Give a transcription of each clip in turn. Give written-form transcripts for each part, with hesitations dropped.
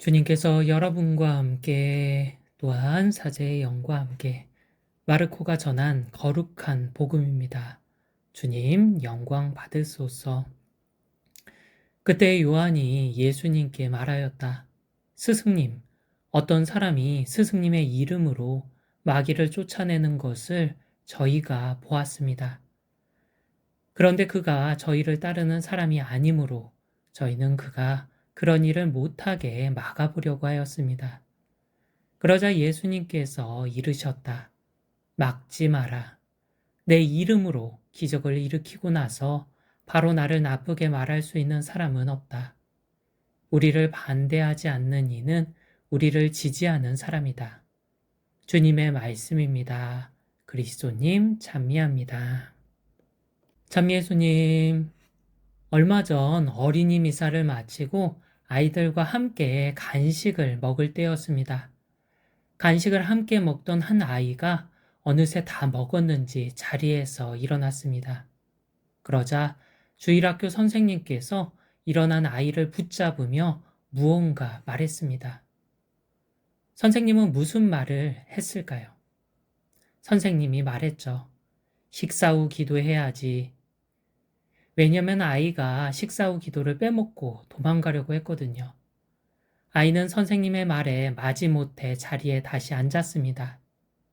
주님께서 여러분과 함께 또한 사제의 영과 함께 마르코가 전한 거룩한 복음입니다. 주님 영광 받으소서. 그때 요한이 예수님께 말하였다. 스승님, 어떤 사람이 스승님의 이름으로 마귀를 쫓아내는 것을 저희가 보았습니다. 그런데 그가 저희를 따르는 사람이 아니므로 저희는 그가 그런 일을 못하게 막아보려고 하였습니다. 그러자 예수님께서 이르셨다. 막지 마라. 내 이름으로 기적을 일으키고 나서 바로 나를 나쁘게 말할 수 있는 사람은 없다. 우리를 반대하지 않는 이는 우리를 지지하는 사람이다. 주님의 말씀입니다. 그리스도님 찬미합니다. 찬미예수님, 얼마 전 어린이 미사를 마치고 아이들과 함께 간식을 먹을 때였습니다. 간식을 함께 먹던 한 아이가 어느새 다 먹었는지 자리에서 일어났습니다. 그러자 주일학교 선생님께서 일어난 아이를 붙잡으며 무언가 말했습니다. 선생님은 무슨 말을 했을까요? 선생님이 말했죠. 식사 후 기도해야지. 왜냐면 아이가 식사 후 기도를 빼먹고 도망가려고 했거든요. 아이는 선생님의 말에 마지못해 자리에 다시 앉았습니다.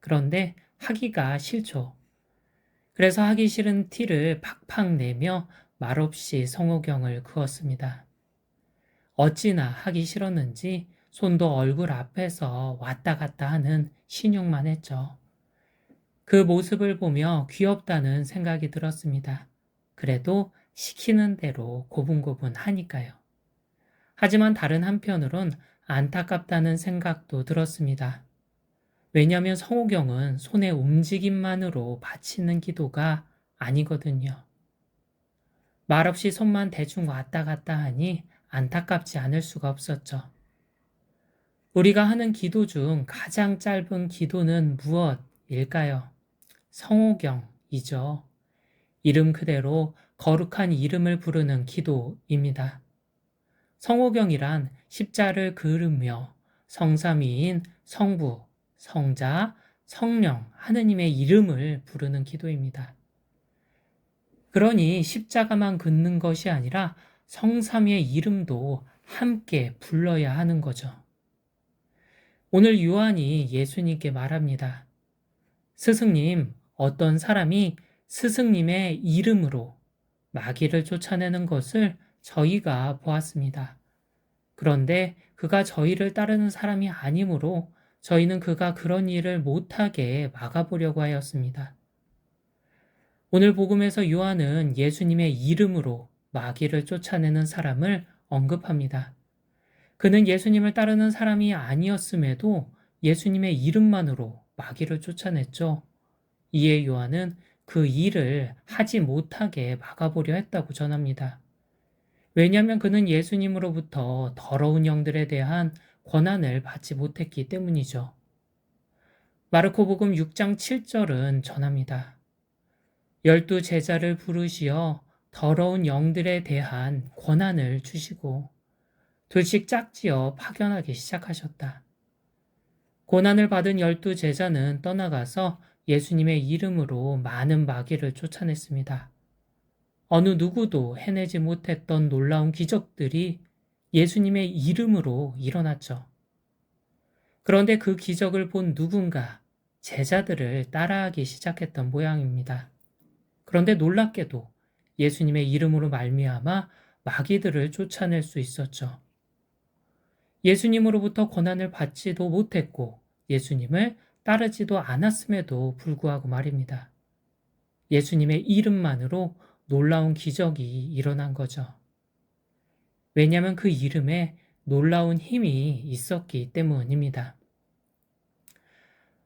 그런데 하기가 싫죠. 그래서 하기 싫은 티를 팍팍 내며 말없이 성호경을 그었습니다. 어찌나 하기 싫었는지 손도 얼굴 앞에서 왔다 갔다 하는 신용만 했죠. 그 모습을 보며 귀엽다는 생각이 들었습니다. 그래도 시키는 대로 고분고분 하니까요. 하지만 다른 한편으론 안타깝다는 생각도 들었습니다. 왜냐하면 성호경은 손의 움직임만으로 바치는 기도가 아니거든요. 말없이 손만 대충 왔다 갔다 하니 안타깝지 않을 수가 없었죠. 우리가 하는 기도 중 가장 짧은 기도는 무엇일까요? 성호경이죠. 이름 그대로 거룩한 이름을 부르는 기도입니다. 성호경이란 십자를 그으며 성삼위인 성부, 성자, 성령, 하느님의 이름을 부르는 기도입니다. 그러니 십자가만 긋는 것이 아니라 성삼위의 이름도 함께 불러야 하는 거죠. 오늘 요한이 예수님께 말합니다. 스승님, 어떤 사람이 스승님의 이름으로 마귀를 쫓아내는 것을 저희가 보았습니다. 그런데 그가 저희를 따르는 사람이 아니므로 저희는 그가 그런 일을 못하게 막아보려고 하였습니다. 오늘 복음에서 요한은 예수님의 이름으로 마귀를 쫓아내는 사람을 언급합니다. 그는 예수님을 따르는 사람이 아니었음에도 예수님의 이름만으로 마귀를 쫓아냈죠. 이에 요한은 그 일을 하지 못하게 막아보려 했다고 전합니다. 왜냐하면 그는 예수님으로부터 더러운 영들에 대한 권한을 받지 못했기 때문이죠. 마르코복음 6장 7절은 전합니다. 12 제자를 부르시어 더러운 영들에 대한 권한을 주시고 둘씩 짝지어 파견하기 시작하셨다. 고난을 받은 12 제자는 떠나가서 예수님의 이름으로 많은 마귀를 쫓아냈습니다. 어느 누구도 해내지 못했던 놀라운 기적들이 예수님의 이름으로 일어났죠. 그런데 그 기적을 본 누군가 제자들을 따라하기 시작했던 모양입니다. 그런데 놀랍게도 예수님의 이름으로 말미암아 마귀들을 쫓아낼 수 있었죠. 예수님으로부터 권한을 받지도 못했고 예수님을 따르지도 않았음에도 불구하고 말입니다. 예수님의 이름만으로 놀라운 기적이 일어난 거죠. 왜냐하면 그 이름에 놀라운 힘이 있었기 때문입니다.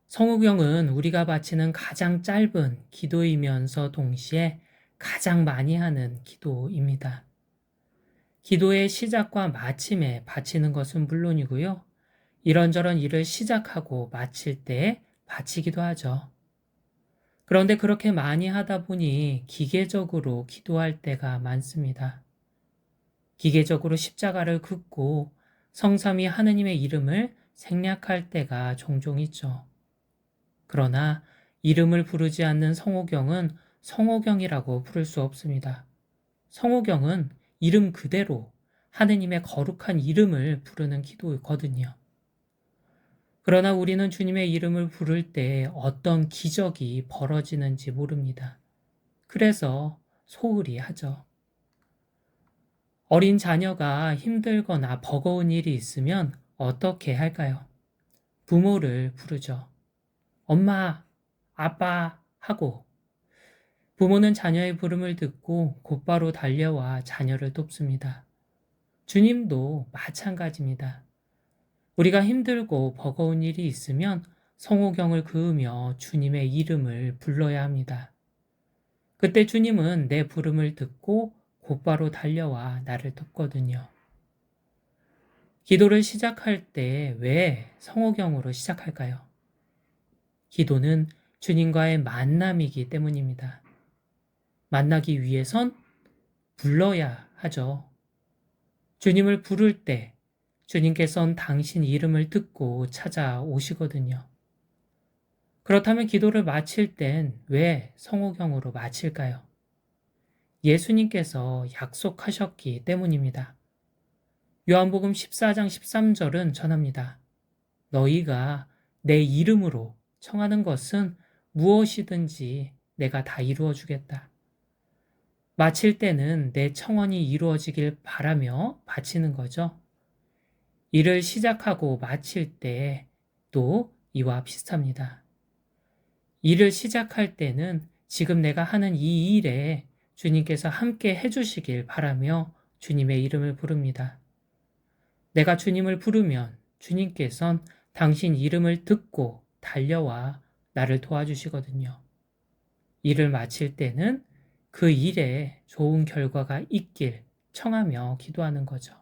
성호경은 우리가 바치는 가장 짧은 기도이면서 동시에 가장 많이 하는 기도입니다. 기도의 시작과 마침에 바치는 것은 물론이고요. 이런저런 일을 시작하고 마칠 때 바치기도 하죠. 그런데 그렇게 많이 하다 보니 기계적으로 기도할 때가 많습니다. 기계적으로 십자가를 긋고 성삼위 하느님의 이름을 생략할 때가 종종 있죠. 그러나 이름을 부르지 않는 성호경은 성호경이라고 부를 수 없습니다. 성호경은 이름 그대로 하느님의 거룩한 이름을 부르는 기도거든요. 그러나 우리는 주님의 이름을 부를 때 어떤 기적이 벌어지는지 모릅니다. 그래서 소홀히 하죠. 어린 자녀가 힘들거나 버거운 일이 있으면 어떻게 할까요? 부모를 부르죠. 엄마, 아빠 하고 부모는 자녀의 부름을 듣고 곧바로 달려와 자녀를 돕습니다. 주님도 마찬가지입니다. 우리가 힘들고 버거운 일이 있으면 성호경을 그으며 주님의 이름을 불러야 합니다. 그때 주님은 내 부름을 듣고 곧바로 달려와 나를 돕거든요. 기도를 시작할 때 왜 성호경으로 시작할까요? 기도는 주님과의 만남이기 때문입니다. 만나기 위해선 불러야 하죠. 주님을 부를 때 주님께서는 당신 이름을 듣고 찾아오시거든요. 그렇다면 기도를 마칠 땐 왜 성호경으로 마칠까요? 예수님께서 약속하셨기 때문입니다. 요한복음 14장 13절은 전합니다. 너희가 내 이름으로 청하는 것은 무엇이든지 내가 다 이루어 주겠다. 마칠 때는 내 청원이 이루어지길 바라며 바치는 거죠. 일을 시작하고 마칠 때 또 이와 비슷합니다. 일을 시작할 때는 지금 내가 하는 이 일에 주님께서 함께 해주시길 바라며 주님의 이름을 부릅니다. 내가 주님을 부르면 주님께선 당신 이름을 듣고 달려와 나를 도와주시거든요. 일을 마칠 때는 그 일에 좋은 결과가 있길 청하며 기도하는 거죠.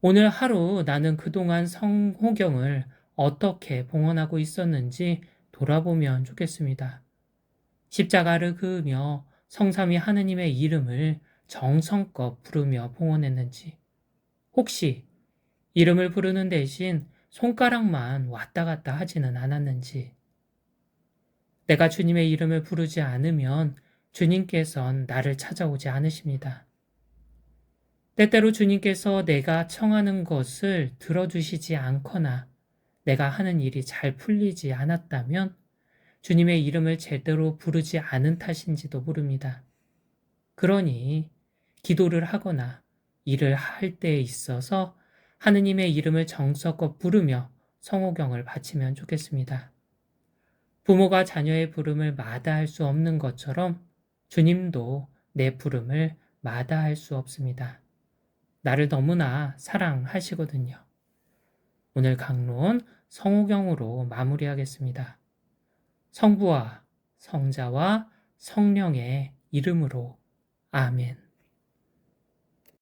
오늘 하루 나는 그동안 성호경을 어떻게 봉헌하고 있었는지 돌아보면 좋겠습니다. 십자가를 그으며 성삼위 하느님의 이름을 정성껏 부르며 봉헌했는지, 혹시 이름을 부르는 대신 손가락만 왔다 갔다 하지는 않았는지, 내가 주님의 이름을 부르지 않으면 주님께선 나를 찾아오지 않으십니다. 때때로 주님께서 내가 청하는 것을 들어주시지 않거나 내가 하는 일이 잘 풀리지 않았다면 주님의 이름을 제대로 부르지 않은 탓인지도 모릅니다. 그러니 기도를 하거나 일을 할 때에 있어서 하느님의 이름을 정성껏 부르며 성호경을 바치면 좋겠습니다. 부모가 자녀의 부름을 마다할 수 없는 것처럼 주님도 내 부름을 마다할 수 없습니다. 나를 너무나 사랑하시거든요. 오늘 강론 성호경으로 마무리하겠습니다. 성부와 성자와 성령의 이름으로 아멘.